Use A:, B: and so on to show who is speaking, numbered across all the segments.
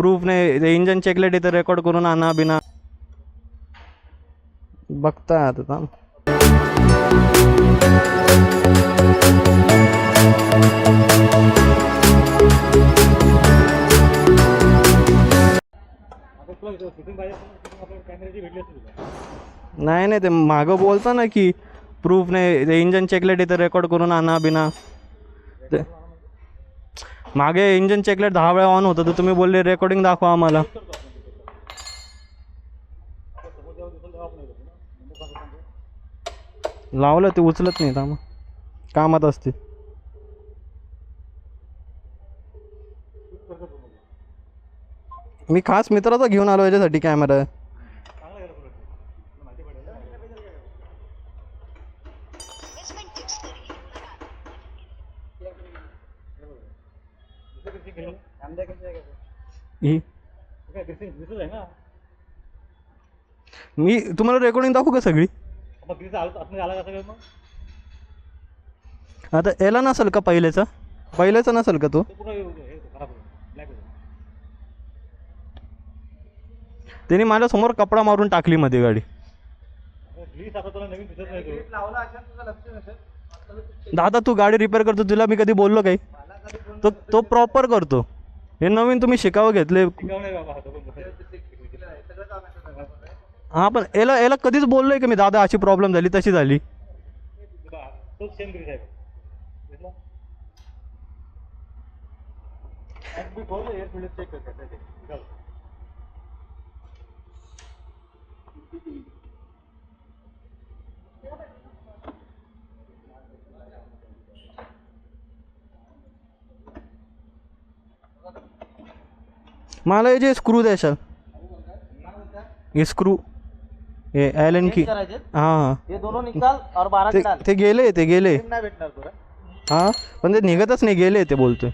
A: Proof नाही, ते engine चेकलेट इथे रेकॉर्ड करून आणा बिना बघताय आता थांब. नाही नाही, ते मागं बोलता ना की प्रूफ नाही, ते इंजन चेकलेट इथे रेकॉर्ड करून आणा बिना. ते मागे इंजन चेकलेट 10 वेळा ऑन होतं तर तुम्ही बोलले रेकॉर्डिंग दाखवा आम्हाला. लावलं ते उचलत नाही, थांब कामात असते. मी खास मित्राचा घेऊन आलो याच्यासाठी कॅमेरा. मी तुम्हाला रेकॉर्डिंग दाखवू का सगळी? आता याला नसेल का पहिल्याचा नसेल का तो? त्याने माझ्यासमोर कपडा मारून टाकली मध्ये गाडी. दादा तू गाडी रिपेअर करतो, तुला मी कधी बोललो काही? तो प्रॉपर करतो. हे नवीन तुम्ही शिकावं घेतले. हा पण याला कधीच बोललोय की मी दादा अशी प्रॉब्लेम झाली तशी झाली? मला हे जे स्क्रू द्यायचं, हे स्क्रू, हे एलन की, हां
B: ये दोनों निकाल और 12 के डाल.
A: ते गेले
B: नाही भेटणार तुला.
A: हां पण ते निघतच नाही, गेले ते बोलतोय.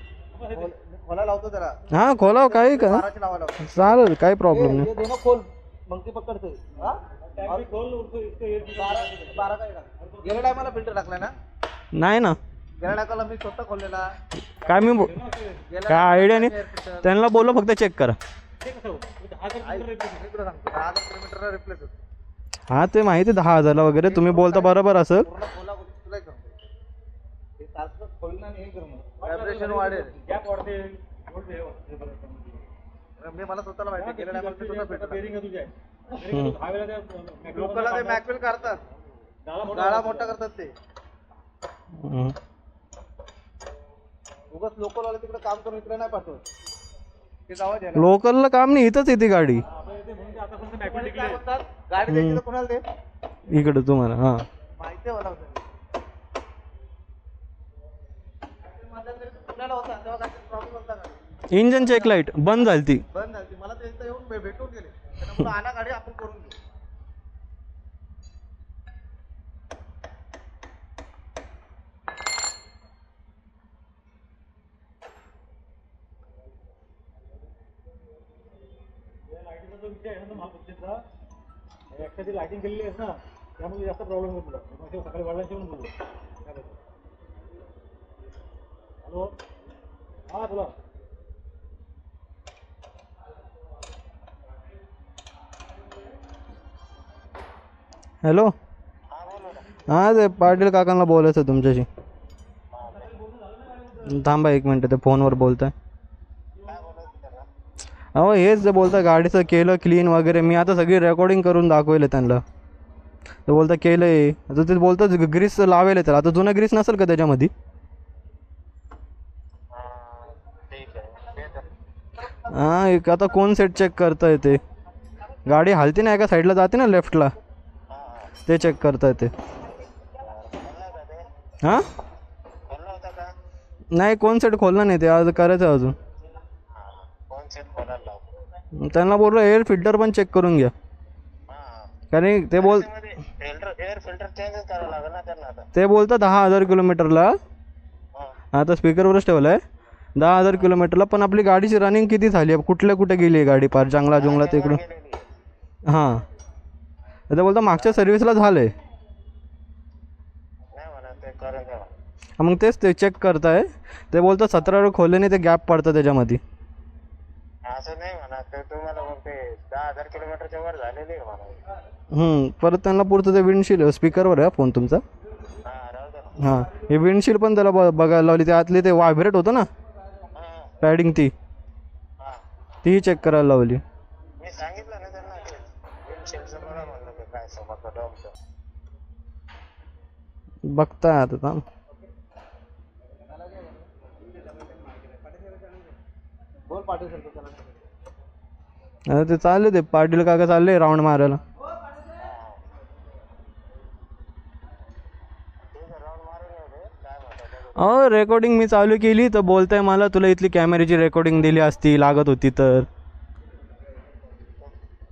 B: खोला लावतो जरा.
A: हां खोलाव, काही का
B: 12 ची लावा लावतो.
A: चालेल, काही प्रॉब्लेम
B: ये
A: नाही.
B: दोनों खोल मग ते पकडते. हां और खोल उसको इसको 12 का डाल. गेल्या टायमाला फिल्टर टाकलाय ना?
A: नाही ना,
B: गेल्या टायमाला मी स्वतः खोललेला.
A: काय मी काय आयडिया नाही. त्यांना बोललो फक्त चेक करा.
B: इकडे सांगतो 10,000 किलोमीटरला रिप्लेस होतो.
A: हां ते माहिती 10,000ला वगैरे, तुम्ही बोलता बरोबर असेल.
B: पूर्ण खोला तुला सांगतो. हे सारखं खोलणं नाही कर मग. व्हायब्रेशन वाढेल. गॅप वाढते. मी मला स्वतःला माहिती गेल्या टायमाला मी स्वतः फिल्टर बेरिंग तुझे आहे. लोकला ते मॅकवेल काढतात, गाळा मोठा करतात ते. उगाच लोकल वाले तिकडे काम करून इकडे नाही पाठवत. ते जावा द्या.
A: लोकलला काम नाही, इथंच येते गाडी.
B: काय म्हणतात गाडी द्यायची तर कोणाला दे?
A: इकडे तुम्हाला हां
B: माहिती आहे मला. पुण्याला होता तेव्हा काय प्रॉब्लेम होता का?
A: इंजन चेक लाईट बंद झाली ती.
B: बंद झाली. मला ते येऊन भेटून गेले. त्यामुळे आणा गाडी आपण करून घेऊ. लाइटिंग केलेली आहेस ना, त्यामुळे जास्त प्रॉब्लेम होत तुला. सकाळी वडिलांशी पण बोललो. हॅलो, हां बोला.
A: हॅलो, हां ते पाटील काकांना बोलायचं तुमच्याशी. थांबा 1 मिनटं, ते फोनवर बोलताय. अहो हेच जे बोलता गाडीचं केलं क्लीन वगैरे, मी आता सगळी रेकॉर्डिंग करून दाखवले त्यांना. ते बोलता केलं आहे, आता ते बोलतात ग्रीस लावेल तर आता जुनं ग्रीस नसेल का त्याच्यामध्ये? हां एक आता कोण सेट चेक करता येते? गाडी हालती नाही का साईडला जाते ना लेफ्टला, ते चेक करता येते. हां नाही कोण सेट खोलला नाही, ते आज करायचं अजून. त्यांना बोललो एअर फिल्टर पण चेक करून घ्या, कारण ते
B: एअर फिल्टर चेंज करावं लागेल ना त्यांना.
A: ते बोलतात 10,000 किलोमीटरला. आता स्पीकरवरच ठेवलं आहे. 10,000 किलोमीटरला, पण आपली गाडीची रनिंग किती झाली आहे, कुठे गेली आहे गाडी? पार जंगला तिकडून. हां ते बोलता मागच्या सर्व्हिसला झालं आहे. मग तेच ते चेक करताय. ते बोलतात 17 खोलल्याने ते गॅप पडतं त्याच्यामध्ये.
C: असं नाही म्हणा तर तुम्हाला मग ते 10,000 किलोमीटरच्या वर झालेले आहे म्हणा.
A: परत त्यांना पुढचं ते विंडशील स्पीकरवर आहे फोन तुमचा.
C: हा राहू दे ना.
A: हां, हे विंडशील पण त्याला बघायला लावली, ते आतले ते व्हायब्रेट होतं ना
C: हा
A: पॅडिंग,
C: हा
A: तीही चेक करायला लावली.
C: मी सांगितलं ना त्यांना ते विंडशील्डचं बघा म्हणलं ते काय समजलं डॉमचं.
A: बघताय आता थांब.
B: बोल पाटील सर त्याला.
A: आता ते चालले, ते पाटील काका चालले राऊंड मारायला. अहो रेकॉर्डिंग मी चालू केली तर बोलताय मला, तुला इथली कॅमेऱ्याची रेकॉर्डिंग दिली असती लागत होती तर.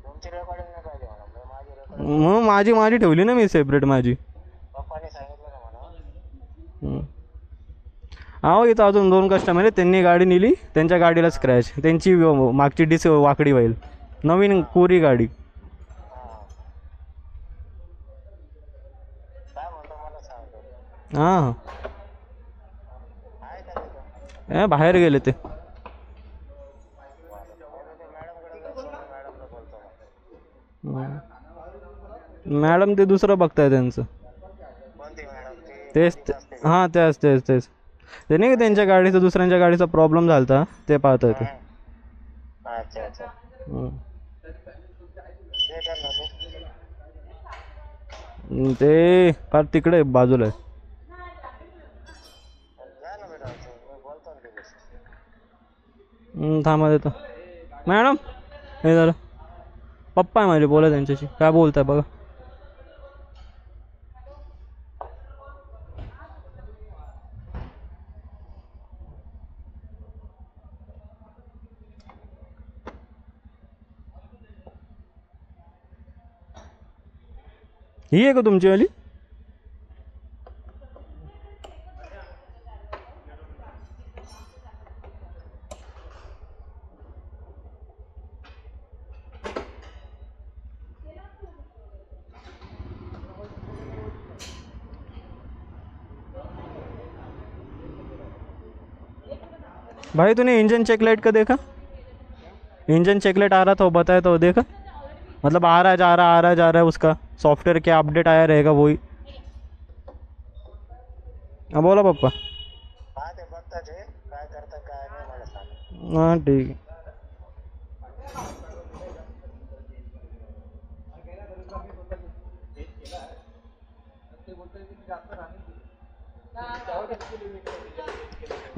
C: तुमची रेकॉर्डिंग नाही पाहिजे म्हणा, मी माझी रेकॉर्डिंग
A: मग माझी ठेवली ना मी सेपरेट माझी.
C: पप्पाने सांगितलं ना म्हणा.
A: अहो इथं अजून 2 कस्टमर आहेत, त्यांनी गाडी नेली, त्यांच्या गाडीला स्क्रॅच, त्यांची मागची डिस वाकडी होईल, नवीन कोरी गाडी.
C: काय म्हणतो मला सांगतो.
A: हां
C: आहे का तिथं?
A: बाहेर गेले ते.
C: मॅडमला बोलतो
A: मॅडम ते दुसरं बघताय त्यांचं.
C: कोणती मॅडम ती?
A: तेच हां तेच ते नाही का त्यांच्या गाडीचं दुसऱ्यांच्या गाडीचा प्रॉब्लेम झाला होता ते पाहत आहे ते.
C: अच्छा अच्छा. ते करणार तू?
A: ते फार तिकडे बाजूला आहे.
C: जा ना बेटा, मी बोलतो ना तिच्याशी.
A: थांबा देतो. मॅडम हे झालं, पप्पा आहे माझे, बोला त्यांच्याशी, काय बोलताय बघा. ही आहे का तुमची वाली? भाई तूने इंजन चेक लाइट का देखा? इंजन चेक लाइट आ रहा था वो बताया तो देखा, मतलब आ रहा है जा रहा है उसका सॉफ्टवेयर क्या अपडेट आया रहेगा वही. हाँ बोला पप्पा.
C: हा ते बघता ते काय करता काय नाही मला सांग.
A: हाँ ठीक है.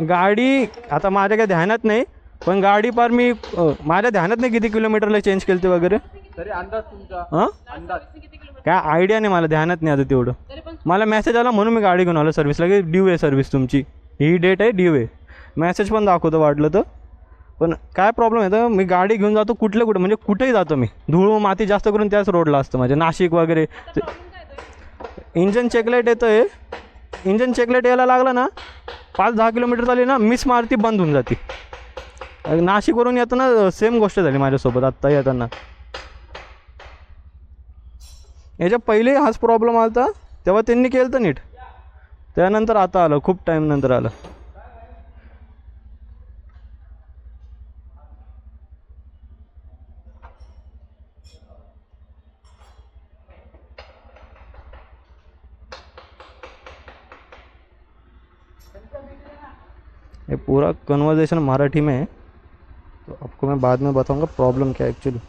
A: गाडी आता माझ्या काही ध्यानात नाही, पण गाडी पार मी माझ्या ध्यानात नाही किती किलोमीटरला चेंज केली ते वगैरे.
B: तरी अंदाज तुमचा
A: हां
B: अंदाज
A: काय आयडिया नाही मला, ध्यानात नाही आता तेवढं. मला मेसेज आला म्हणून मी गाडी घेऊन आलो सर्व्हिसला, की ड्यू आहे सर्व्हिस तुमची, ही डेट आहे ड्यू आहे. मेसेज पण दाखवतो वाटलं तर. पण काय प्रॉब्लेम येतं, मी गाडी घेऊन जातो कुठे म्हणजे कुठेही जातो मी, धूळ माती जास्त करून त्याच रोडला असतं माझ्या, नाशिक वगैरे. इंजन चेकलाईट येतं आहे, इंजन चेकलाईट यायला लागला ना 5-10 किलोमीटर झाली ना मिस मारती बंद होऊन जाते. नाशिकवरून येताना सेम गोष्ट झाली माझ्यासोबत आत्ता येताना. याच्या पहिले हाच प्रॉब्लेम आला होता, तेव्हा त्यांनी केलं तर नीट, त्यानंतर आता आलं, खूप टाईम नंतर आलं. ये पूरा कन्वर्सेशन मराठी में है, तो आपको मैं बाद में बताऊंगा प्रॉब्लम क्या है एक्चुअली.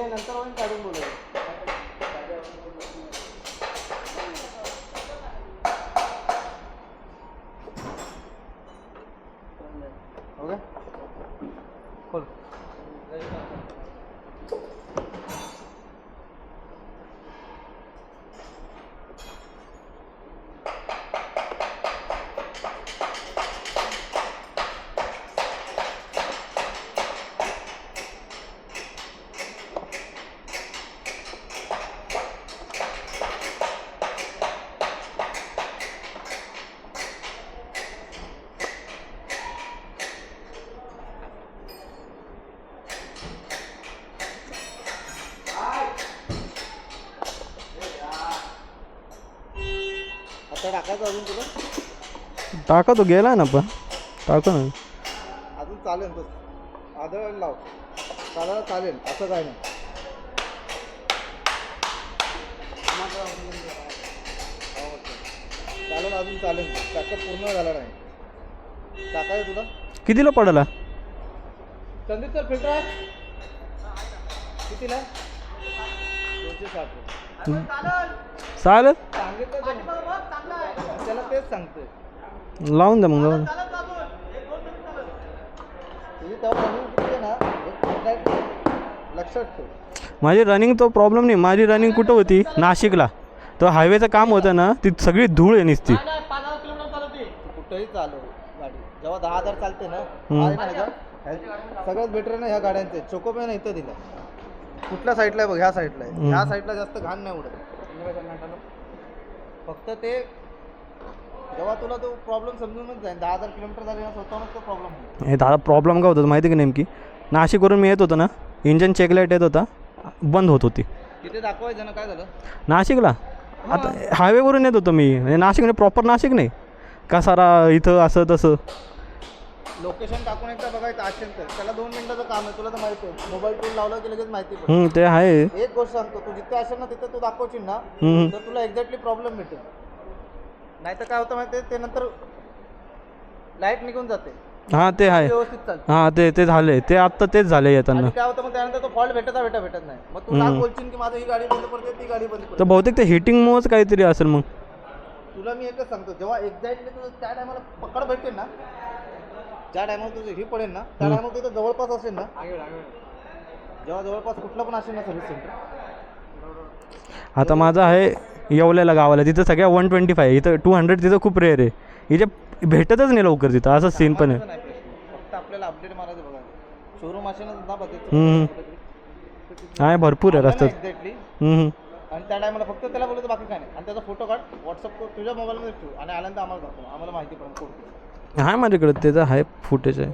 A: नंतर होईल काढून बोलू. ओके खोल.
B: टाकायचं अजून तुला
A: टाका तो गेला ना पण टाका ना.
B: अजून चालेल तो आदळ लाव चालायला चालेल असं काय नाही. चालेल अजून चालेल टाका पूर्ण झाला नाही. टाकायचं तुला
A: कितीला पडला?
B: संदीप सर फिल्टर आहे कितीला 260
A: चालेल
B: सांगितलं त्याला तेच सांगतोय.
A: लावून द्या मग जाऊन.
B: तुझी तेव्हा रनिंग किती आहे ना लक्षात ठेव.
A: माझी रनिंग तो प्रॉब्लेम नाही. माझी रनिंग कुठं होती? नाशिकला. तो हायवेचं काम होतं ना, ती सगळी धूळ आहे नुसती.
B: कुठंही चालू गाडी जेव्हा 10,000 चालते ना आहे ना ह्याच्यात सगळ्यात बेटर आहे ना ह्या गाड्यांचे. चोकोपे ना इथं दिलं कुठल्या साईडला आहे बघ ह्या साईडला आहे. ह्या साईडला जास्त घाण नाही उडत. फक्त ते जेव्हा तुला तो प्रॉब्लेम समजूनच जाईल 10,000 किलोमीटर झाले ना स्वतःहूनच तो प्रॉब्लेम होईल.
A: हे दादा प्रॉब्लेम काय होतं माहिती आहे की नेमकी? नाशिकवरून मी येत होतो ना, इंजन चेक लाईट येत होता, बंद होत होती.
B: तिथे दाखवायचं ना काय झालं
A: नाशिकला आता हायवेवरून येत होतो मी. म्हणजे नाशिक म्हणजे प्रॉपर नाशिक नाही कसारा इथं असं तसं.
B: लोकेशन टाकून एकदा बघायचं असेल तर त्याला 2 मिनिटाचं काम आहे. तुला तर माहिती आहे मोबाईल टूल लावलं की लगेच माहिती पडते.
A: ते आहे.
B: एक गोष्ट सांगतो तू जिथे असेल ना तिथे तू दाखवशील ना तर तुला एक्झॅक्टली प्रॉब्लेम भेटेल. नाही तर काय होतं माहिती आहे ते नंतर लाईट निघून जाते.
A: हां ते आहे.
B: व्यवस्थित चालते.
A: हां ते झाले. ते आत्ता तेच झाले येताना.
B: आणि काय होतं मग त्यानंतर तो फॉल्ट भेटत नाही. मग तू काय बोलशील की माझं ही गाडी बंद पडते ती गाडी बंद
A: तर
B: पडते.
A: बहुतेक ते हिटिंगमुळंच काहीतरी असेल मग.
B: तुला मी एकच सांगतो जेव्हा एक्झॅक्टली तुझं त्या टायमाला पकड भेटेल ना ज्या टायमाला तुझं ही पडेल ना त्या टायमाला तिथं जवळपास असेल ना जेव्हा जवळपास कुठलं पण असेल ना सर्व्हिस सेंटर.
A: आता माझं आहे येवल्याला गावाला. तिथं सगळ्या 125 इथं 200 तिथं खूप रेअर आहे. इथे भेटतच नाही लवकर तिथं. असं सीन पण आहे.
B: नाही प्रश्न. फक्त आपल्याला अपडेट मारायचं बघा. शोरूम असेल ना
A: आहे भरपूर आहे रस्त्यात.
B: एक्झॅक्टली
A: हम्म.
B: आणि त्या टायमाला फक्त त्याला बोलायचं बाकी काय नाही. आणि त्याचा फोटो काढ व्हॉट्सअप तुझ्या मोबाईलमध्ये ठेव आणि आल्यानंतर आम्हाला दाखव. आम्हाला माहिती पडेल कोड
A: आहे माझ्याकडे त्याचं आहे फुटेज आहे.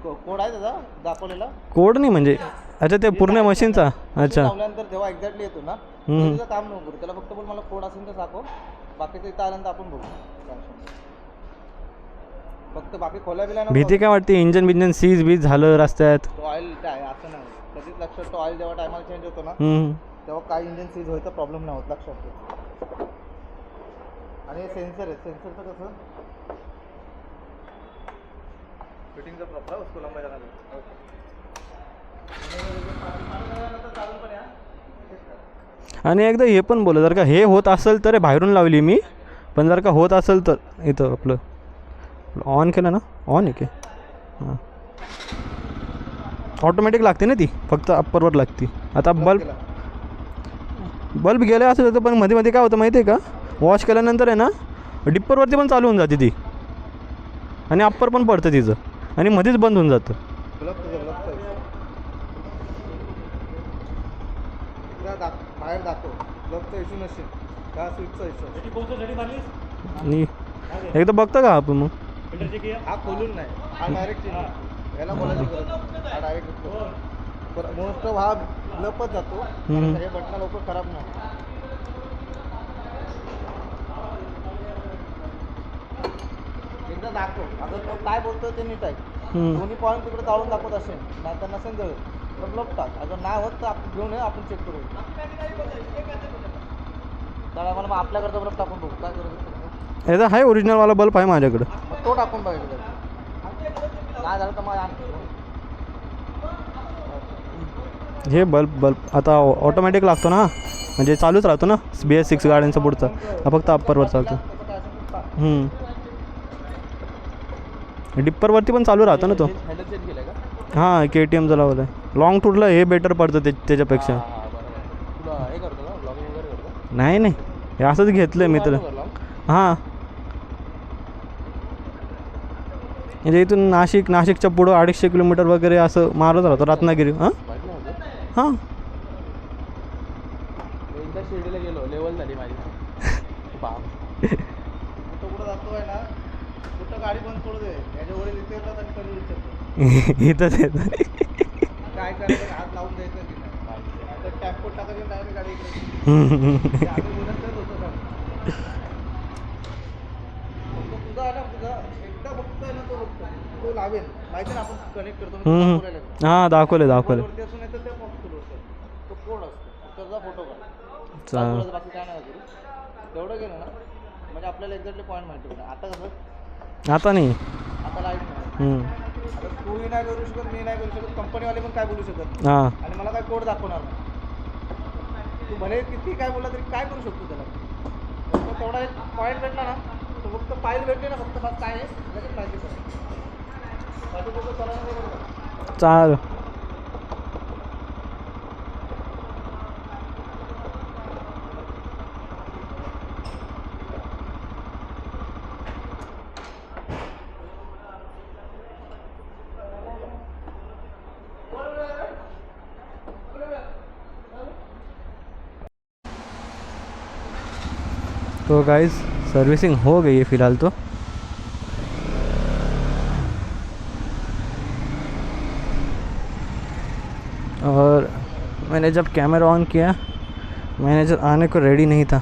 B: कोड आहे त्याचा दाखवलेला.
A: कोड नाही म्हणजे अच्छा ते पूर्ण मशीनचा. अच्छा
B: लावल्यानंतर जेव्हा एक्झॅक्टली येतो ना तुझं काम नको करू. त्याला फक्त बोल मला कोड असेल तर दाखव. बाकीचं इथं आल्यानंतर आपण बघू. फक्त बाकी खोल्या बिल्या
A: भीती काय वाटते? इंजन बिंजन सीज बीज झालं रस्त्यात.
B: तो ऑइल काय असं नाही कधीच लक्षात. तो ऑइल जेव्हा टायमाला चेंज होतो ना तेव्हा काय इंजन सीज व्हायचा प्रॉब्लेम नाही होत लक्षात ठेव. आणि हे सेन्सर आहे. सेन्सरचं कसं फिटिंगचा प्रॉब्लेम उसको लंबा जाना
A: आणि एकदा हे पण बोल जर का हे होत असेल तर बाहेरून लावली मी. पण जर का होत असेल तर इथं आपलं ऑन केलं ना. ऑन आहे की हां ऑटोमॅटिक लागते ना ती. फक्त अप्परवर लागते. आता बल्ब गेलं असं होतं पण मध्ये मध्ये काय होतं माहिती आहे का? वॉश केल्यानंतर आहे ना डिप्परवरती पण चालू होऊन जाते ती आणि अप्पर पण पडतं तिचं आणि मध्येच बंद होऊन जातं.
B: बाहेर दाखव ब्लॉकचा इश्यू नसेल का स्विचचा इश्यू.
A: आणि एकदा बघता का आपण मग?
B: हा खोलून नाही हा डायरेक्ट चेंज. याला बोलायची गरज नाही. हा डायरेक्ट मोस्ट ऑफ हा लपत जातो. हे बटणं लवकर खराब नाही. एकदा दाखव. अगर तो काय बोलतोय ते नीट आहे. दोन्ही पॉईंट तिकडे जाळून दाखवत असेल नाही तर नसेल जळत तर ब्लॉक टाक. अगर नाही होत तर आपण घेऊन ये आपण चेक करू. त्याला मला मग आपल्याकडचा ब्लॉक टाकून बघू काय करू.
A: याचा आहे ओरिजिनलवाला बल्ब आहे माझ्याकडं.
B: मग तो टाकून बघायचं काय झालं तर मग
A: हे बल्ब आता ऑटोमॅटिक लागतो ना म्हणजे चालूच राहतो ना. BS6 गाड्यांचा पुढचा हा फक्त अप्परवर चालतो. डिप्परवरती पण चालू राहतो ना तो. हां KTMचा लावला आहे. लॉंग टूरला हे बेटर पडतं त्याच्यापेक्षा. नाही नाही हे असंच घेतलं आहे मी तर. हां म्हणजे इथून नाशिकच्या पुढं 250 किलोमीटर वगैरे असं मारत राहतो रत्नागिरी. हां हां
B: एकदा शिर्डीला गेलो लेवल झाली माझी. तो कुठं जातो आहे ना कुठं गाडी बंद पडू दे याच्या वडील विचारतात आणि कधी विचारतो
A: इथंच येत
B: काय करायचं हात लावून द्यायचं की नाही. आता टॅम्पो टाकायची डायरेक्ट गाडी इकडे आम्ही बोलतच होतो. मागेन माहिती ना आपण कनेक्ट करतो
A: हां दाखवले
B: वरती असून येतं त्या पॉकेटवरती तो कोड असतो त्याचा फोटो काढ
A: चा
B: बाकी काय नाही करू तेवढं गेलं ना म्हणजे आपल्याला एक्झॅक्टली पॉईंट माहिती होतं आता कसं
A: आता नाही.
B: आता लाईट नाही
A: हम्म.
B: आता तूही नाही करू शकत मी नाही करू शकत कंपनीवाले पण काय बोलू शकत
A: हां
B: आणि मला काय कोड दाखवणार नाही तू भले किती काय बोलला तरी काय करू शकतो त्याला फक्त तेवढा एक पॉईंट भेटला ना तो फक्त फाईल भेटली ना फक्त बस काय आहे लगेच माहिती पडेल बाकी तुझं करायला नाही बरोबर
A: चाल. तो गाइस सर्विसिंग हो गई है फ़िलहाल तो. और मैंने जब कैमरा ऑन किया मैनेजर आने को रेडी नहीं था.